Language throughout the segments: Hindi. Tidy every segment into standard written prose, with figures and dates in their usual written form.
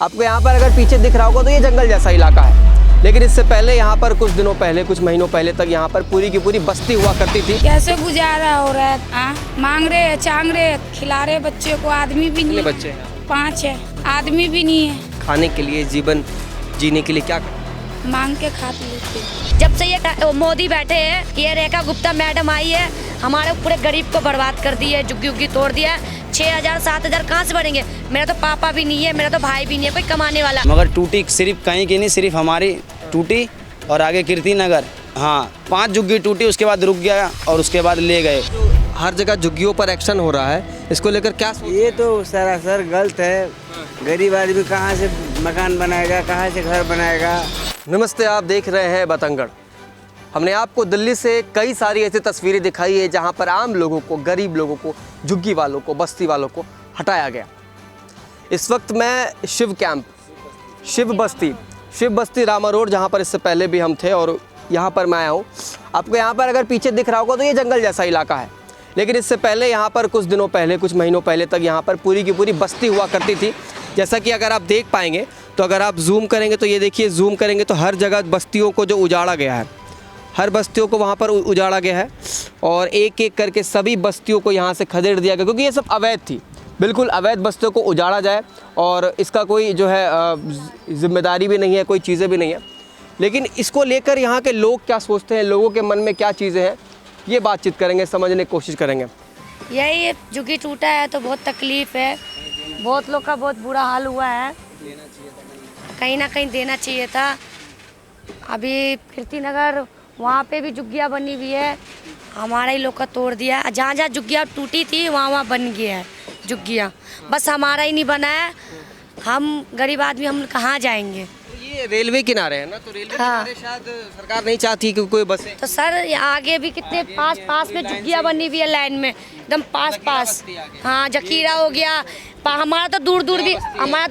आपको यहाँ पर अगर पीछे दिख रहा होगा तो ये जंगल जैसा इलाका है, लेकिन इससे पहले यहाँ पर कुछ दिनों पहले, कुछ महीनों पहले तक यहाँ पर पूरी की पूरी बस्ती हुआ करती थी। कैसे गुजारा हो रहा है? मांग रहे, चांग रहे, खिला रहे बच्चे को। आदमी भी नहीं है। बच्चे हैं? 5 है। आदमी भी नहीं है। खाने के लिए, जीवन जीने के लिए क्या मांग के खा लेते। जब से ये मोदी बैठे हैं, ये रेखा गुप्ता मैडम आई है, हमारे पूरे गरीब को बर्बाद कर दी है, झुग्गी उग्गी तोड़ दिया है। 6,000 7,000 कहाँ से बढ़ेंगे? मेरा तो पापा भी नहीं है, मेरा तो भाई भी नहीं है, कोई कमाने वाला। मगर टूटी सिर्फ कहीं की नहीं, सिर्फ हमारी टूटी और आगे कीर्ति नगर, हाँ 5 झुग्गी टूटी, उसके बाद रुक गया और उसके बाद ले गए। हर जगह झुग्गियों पर एक्शन हो रहा है, इसको लेकर क्या ये तो सरासर गलत है। गरीब आदमी कहाँ से मकान बनाएगा, कहाँ से घर बनाएगा? नमस्ते, आप देख रहे हैं बतंगड़। हमने आपको दिल्ली से कई सारी ऐसी तस्वीरें दिखाई है जहां पर आम लोगों को, गरीब लोगों को, झुग्गी वालों को, बस्ती वालों को हटाया गया। इस वक्त मैं शिव कैंप, शिव बस्ती रामा रोड, जहां पर इससे पहले भी हम थे और यहां पर मैं आया हूं। आपको यहां पर अगर पीछे दिख रहा होगा तो ये जंगल जैसा इलाका है, लेकिन इससे पहले यहाँ पर कुछ दिनों पहले, कुछ महीनों पहले तक यहाँ पर पूरी की पूरी बस्ती हुआ करती थी। जैसा कि अगर आप देख पाएंगे तो अगर आप जूम करेंगे तो ये देखिए, जूम करेंगे तो हर जगह बस्तियों को जो उजाड़ा गया है, हर बस्तियों को वहाँ पर उजाड़ा गया है और एक एक करके सभी बस्तियों को यहाँ से खदेड़ दिया गया, क्योंकि ये सब अवैध थी। बिल्कुल अवैध बस्तियों को उजाड़ा जाए और इसका कोई जो है जिम्मेदारी भी नहीं है, कोई चीज़ें भी नहीं है। लेकिन इसको लेकर यहाँ के लोग क्या सोचते हैं, लोगों के मन में क्या चीज़ें हैं, ये बातचीत करेंगे, समझने की कोशिश करेंगे। यही झुग्गी टूटा है तो बहुत तकलीफ है, बहुत लोग का बहुत बुरा हाल हुआ है। कहीं ना कहीं देना चाहिए था। अभी कीर्ति नगर वहाँ पे भी झुग्गियाँ बनी हुई है, हमारा ही लोग का तोड़ दिया। जहाँ जहाँ झुग्गियाँ टूटी थी वहाँ बन गया है झुग्गियाँ, बस हमारा ही नहीं बना है। हम गरीब आदमी, हम कहाँ जाएंगे? ये रेलवे किनारे है ना, तो रेलवे किनारे शायद सरकार नहीं चाहती कि कोई बसें। तो सर आगे भी कितने पास में झुग्गियाँ बनी हुई है, लाइन में एकदम पास। हाँ, जकीरा हो गया। हमारा तो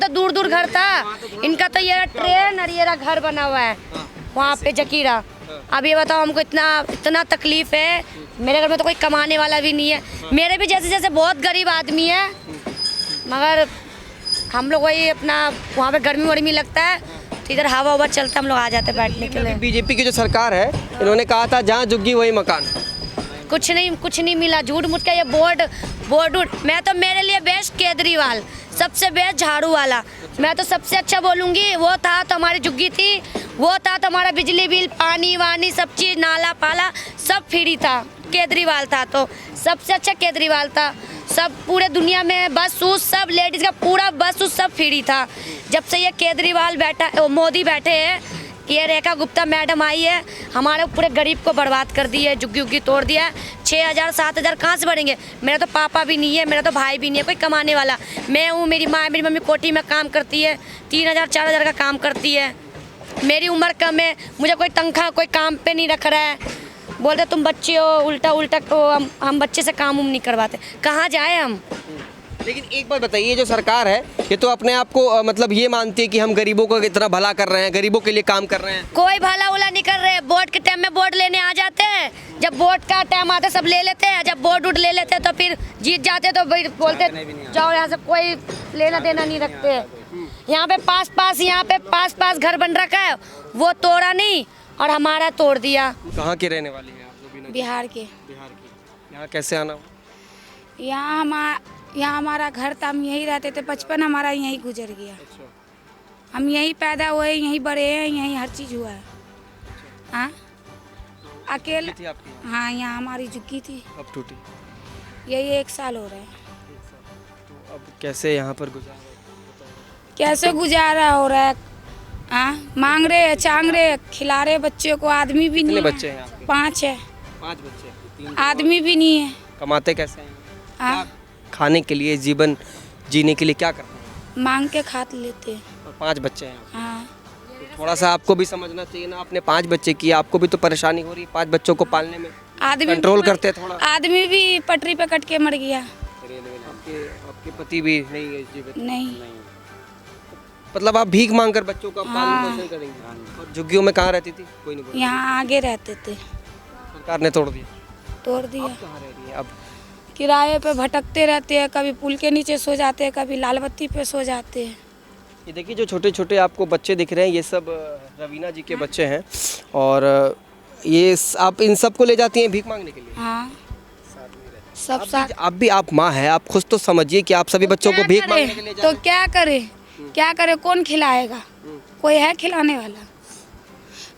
दूर दूर घर था, इनका तो ये ट्रेन और ये घर बना हुआ है वहाँ पे जकीरा। अब ये बताओ, हमको इतना तकलीफ है। मेरे घर में तो कोई कमाने वाला भी नहीं है, मेरे भी जैसे बहुत गरीब आदमी है, मगर हम लोग वही अपना वहाँ पे गर्मी वर्मी लगता है तो इधर हवा चलता है, हम लोग आ जाते हैं बैठने के लिए। बीजेपी की जो सरकार है, इन्होंने कहा था जहाँ झुग्गी वही मकान। कुछ नहीं मिला, झूठ मूठ का ये बोर्ड। मैं तो, मेरे लिए बेस्ट केजरीवाल, सबसे बेस्ट झाड़ू वाला। मैं तो सबसे अच्छा बोलूँगी, वो था तो हमारी झुग्गी थी, वो था तो हमारा बिजली बिल, पानी वानी, सब चीज़, नाला पाला सब फ्री था। केजरीवाल था तो सबसे अच्छा केजरीवाल था। सब पूरे दुनिया में बस उस सब लेडीज़ का पूरा बस उस सब फ्री था। जब से ये केजरीवाल मोदी बैठे हैं, ये रेखा गुप्ता मैडम आई है, हमारे पूरे गरीब को बर्बाद कर दी है, झुग्गी उग्गी तोड़ दिया है। 6,000 7,000 कहाँ से बढ़ेंगे? मेरा तो पापा भी नहीं है, मेरा तो भाई भी नहीं है, कोई कमाने वाला। मैं हूँ, मेरी माँ, मेरी मम्मी कोठी में काम करती है, 3,000 4,000 का काम करती है। मेरी उम्र कम है, मुझे कोई तनख्वाह, कोई काम पे नहीं रख रहा है। बोलते तुम बच्चे हो, उल्टा हम बच्चे से काम नहीं करवाते, कहाँ जाए हम? लेकिन एक बात बताइए, ये जो सरकार है ये तो अपने आप को मतलब ये मानती है कि हम गरीबों को इतना भला कर रहे हैं, गरीबों के लिए काम कर रहे हैं। कोई भला उला नहीं कर रहे। वोट के टाइम में वोट लेने आ जाते हैं, जब वोट का टाइम आता है सब ले लेते हैं, जब वोट ले लेते हैं तो फिर जीत जाते तो बोलते जाओ यहाँ से, कोई लेना देना नहीं रखते। यहाँ पे पास घर बन रखा है, वो तोड़ा नहीं और हमारा तोड़ दिया। कहाँ के रहने वाली है आप लोग? बिहार के। यहाँ कैसे आना? यहाँ हमारा घर था, हम यहीं रहते थे, बचपन हमारा यहीं गुजर गया। हम यहीं पैदा हुए, यहीं बड़े हैं, यहीं हर चीज़ हुआ है। हाँ, अकेले। हाँ, यहाँ हमारी झुग्गी थी। अब टूटी? यही 1 साल हो रहा है। तो अब कैसे यहाँ पर कैसे गुजारा हो रहा है? हाँ, मांग रहे, चांग रहे, खिला रहे बच्चे को। आदमी भी नहीं है। बच्चे हैं आपके? 5 है। 5 बच्चे? आदमी भी नहीं है। कमाते कैसे हैं? हाँ, खाने के लिए, जीवन जीने के लिए क्या करते हैं? मांग के खा लेते हैं। और 5 बच्चे हैं। हाँ, तो थोड़ा सा आपको भी समझना चाहिए ना, आपने 5 बच्चे किए, आपको भी तो परेशानी हो रही है 5 बच्चों को पालने में। आदमी कंट्रोल करते थोड़ा। आदमी भी पटरी पे कट के मर गया। आपके पति भी नहीं है जीवित? नहीं। मतलब आप भीख मांग कर बच्चों का पालन पोषण करेंगे? और झुग्गियों में कहाँ रहती थी? कोई नहीं बोला? यहाँ आगे रहते थे, सरकार ने तोड़ दिया। तोड़ दिया। कहाँ रह रही है अब? किराए पे भटकते रहते हैं, कभी पुल के नीचे सो जाते हैं, कभी लाल बत्ती पे सो जाते हैं। ये देखिए जो छोटे छोटे आपको बच्चे दिख रहे हैं ये सब रवीना जी के बच्चे हैं और आप इन सबको ले जाती हैं भीख मांगने के लिए? हाँ सब साथ। आप माँ हैं, आप खुद तो समझिए कि आप सभी बच्चों को भीख मांगने के लिए जा तो रहे हैं। क्या करे कौन खिलाएगा? कोई है खिलाने वाला?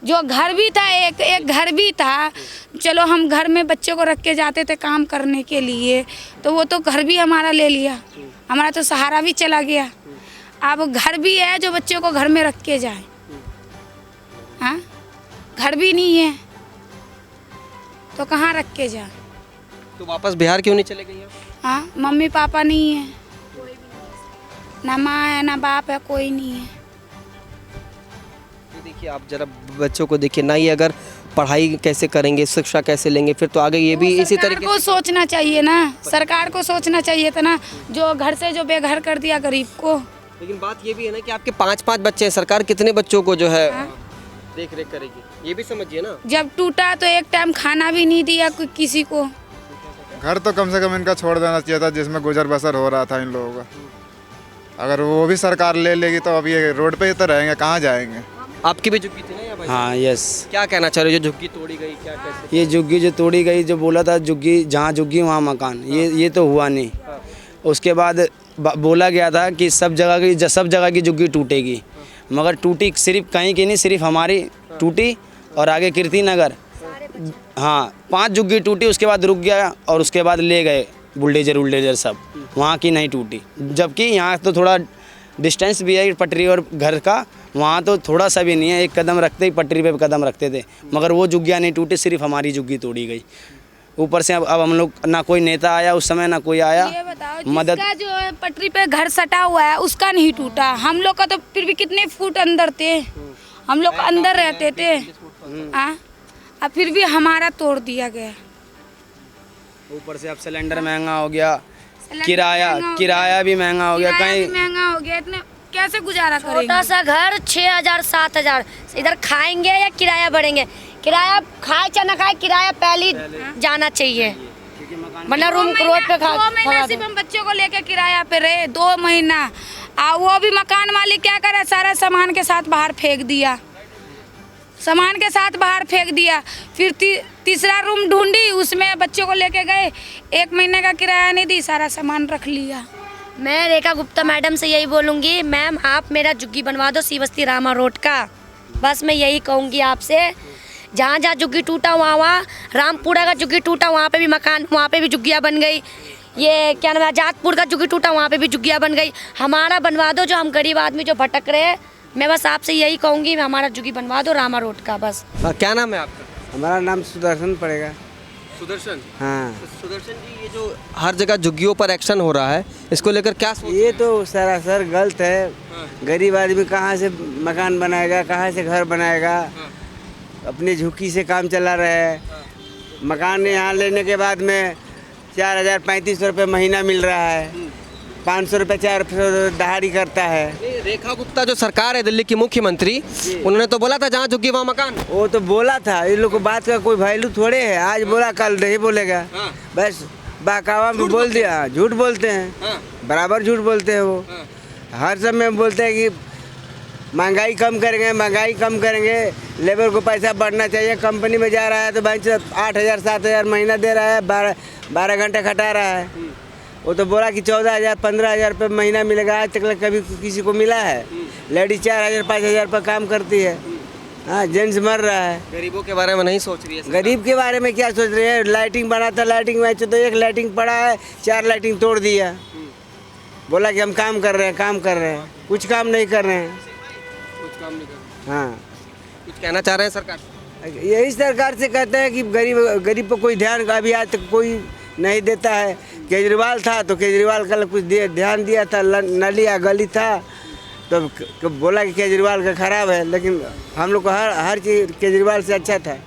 जो घर भी था एक घर भी था, चलो हम घर में बच्चे को रख के जाते थे काम करने के लिए, तो वो तो घर भी हमारा ले लिया, हमारा तो सहारा भी चला गया। अब घर भी है जो बच्चे को घर में रख के जाए, हाँ घर भी नहीं है तो कहाँ रख के जाए? तो वापस बिहार क्यों नहीं चले गई? हाँ मम्मी पापा नहीं है, ना माँ है ना बाप है, कोई नहीं है। देखिए आप जरा बच्चों को देखिए ना, ये अगर पढ़ाई कैसे करेंगे, शिक्षा कैसे लेंगे, फिर तो आगे ये भी इसी तरीके को सोचना चाहिए ना, सरकार को सोचना चाहिए था ना, जो घर से जो बेघर कर दिया गरीब को। लेकिन बात ये भी है ना कि आपके 5-5 बच्चे हैं, सरकार कितने बच्चों को जो है देख रेख करेगी, ये भी समझिए ना। जब टूटा तो एक टाइम खाना भी नहीं दिया किसी को। घर तो कम से कम इनका छोड़ देना चाहिए था जिसमें गुजर बसर हो रहा था इन लोगों का। अगर वो भी सरकार ले लेगी तो अब ये रोड पे ही तो रहेंगे, कहाँ जाएंगे। आपकी भी झुग्गी थी ना यहाँ भाई? हाँ यस। क्या कहना चाह रहे हो, जो झुग्गी तोड़ी गई क्या कैसे? ये झुग्गी जो तोड़ी गई, जो बोला था झुग्गी जहाँ झुग्गी वहाँ मकान, ये तो हुआ नहीं। उसके बाद बोला गया था कि सब जगह की झुग्गी टूटेगी, मगर टूटी सिर्फ कहीं की नहीं, सिर्फ हमारी टूटी और आगे कीर्ति नगर, हाँ 5 झुग्गी टूटी। उसके बाद रुक गया और उसके बाद ले गए बुलडोजर सब, वहाँ की नहीं टूटी। जबकि यहाँ तो थोड़ा डिस्टेंस भी है पटरी और घर का, वहाँ तो थोड़ा सा भी नहीं है, एक कदम रखते ही पटरी पे कदम रखते थे, मगर वो झुग्गियाँ नहीं टूटी, सिर्फ हमारी झुग्गी तोड़ी गई। ऊपर से अब हम लोग ना कोई नेता आया उस समय, ना कोई आया ये बताओ, मदद। जिसका जो है पटरी पे घर सटा हुआ है उसका नहीं टूटा, हम लोग का तो फिर भी कितने फुट अंदर थे, हम लोग अंदर रहते थे, हाँ अब फिर भी हमारा तोड़ दिया गया। ऊपर से अब सिलेंडर महंगा हो गया, किराया भी महंगा हो गया, कहीं महंगा हो गया, इतने कैसे गुजारा करेंगे? छोटा सा घर 6,000 7,000, इधर खाएंगे या किराया बढ़ेंगे? किराया खाए चाहे ना खाए, किराया पहले जाना चाहिए, वरना रूम रोड पे 2 महीना सिर्फ हम बच्चों को लेके किराया पे रहे, 2 महीना। वो भी मकान मालिक क्या करे, सारा सामान के साथ बाहर फेंक दिया, सामान के साथ बाहर फेंक दिया। फिर तीसरा रूम ढूंढी, उसमें बच्चों को लेके गए, 1 महीने का किराया नहीं दी, सारा सामान रख लिया। मैं रेखा गुप्ता मैडम से यही बोलूँगी, मैम आप मेरा झुग्गी बनवा दो सी बस्ती रामा रोड का, बस मैं यही कहूँगी आपसे। जहाँ जहाँ झुग्गी टूटा वहाँ रामपुरा का झुग्गी टूटा वहाँ पे भी मकान, वहाँ पे भी झुग्गियाँ बन गई। ये क्या नाम है, जातपुर का झुग्गी टूटा वहाँ पे भी झुग्गियाँ बन गई। हमारा बनवा दो, जो हम गरीब आदमी जो भटक रहे हैं, मैं बस आपसे यही कहूँगी, हमारा झुग्गी बनवा दो रामा रोड का बस। क्या नाम है आपका? हमारा नाम सुदर्शन पड़ेगा। सुदर्शन? हाँ सुदर्शन जी, ये जो हर जगह झुग्गियों पर एक्शन हो रहा है, इसको लेकर क्या सोच? ये तो सरासर गलत है। गरीब आदमी कहाँ से मकान बनाएगा, कहाँ से घर बनाएगा? अपनी झुग्गी से काम चला रहा है। मकान यहाँ लेने के बाद में 4,035 रुपये महीना मिल रहा है, 500 रुपये 400 दहाड़ी करता है। रेखा गुप्ता जो सरकार है दिल्ली की मुख्यमंत्री, उन्होंने तो बोला था जहाँ झुग्गी वहाँ मकान। वो तो बोला था, इन लोग को बात का कोई वैल्यू थोड़े है, आज बोला कल नहीं बोलेगा, बस बाकावा में बोल दिया। झूठ बोलते हैं, बराबर झूठ बोलते हैं वो। हर समय बोलते हैं कि महंगाई कम करेंगे, महंगाई कम करेंगे, लेबर को पैसा बढ़ना चाहिए। कंपनी में जा रहा है तो बैंक 8,000 7,000 महीना दे रहा है, 12 घंटे खटा रहा है। वो तो बोला कि 14,000 15,000 रुपये महीना मिलेगा, आज तक कभी किसी को मिला है? लेडीज 4,000 5,000 रुपये काम करती है, हाँ जेंट्स मर रहा है। गरीबों के बारे में नहीं सोच रही है? गरीब के बारे में क्या सोच रहे हैं? लाइटिंग बनाता, लाइटिंग में तो 1 लाइटिंग पड़ा है, 4 लाइटिंग तोड़ दिया। बोला कि हम काम कर रहे हैं, कुछ काम नहीं कर रहे हैं। हाँ कुछ कहना चाह रहे हैं सरकार? यही सरकार से कहते हैं कि गरीब पर कोई ध्यान अभी आज तक कोई नहीं देता है। केजरीवाल था तो केजरीवाल का कुछ ध्यान दिया था, नली या गली था तो बोला कि केजरीवाल का खराब है, लेकिन हम लोग को हर चीज़ केजरीवाल से अच्छा था।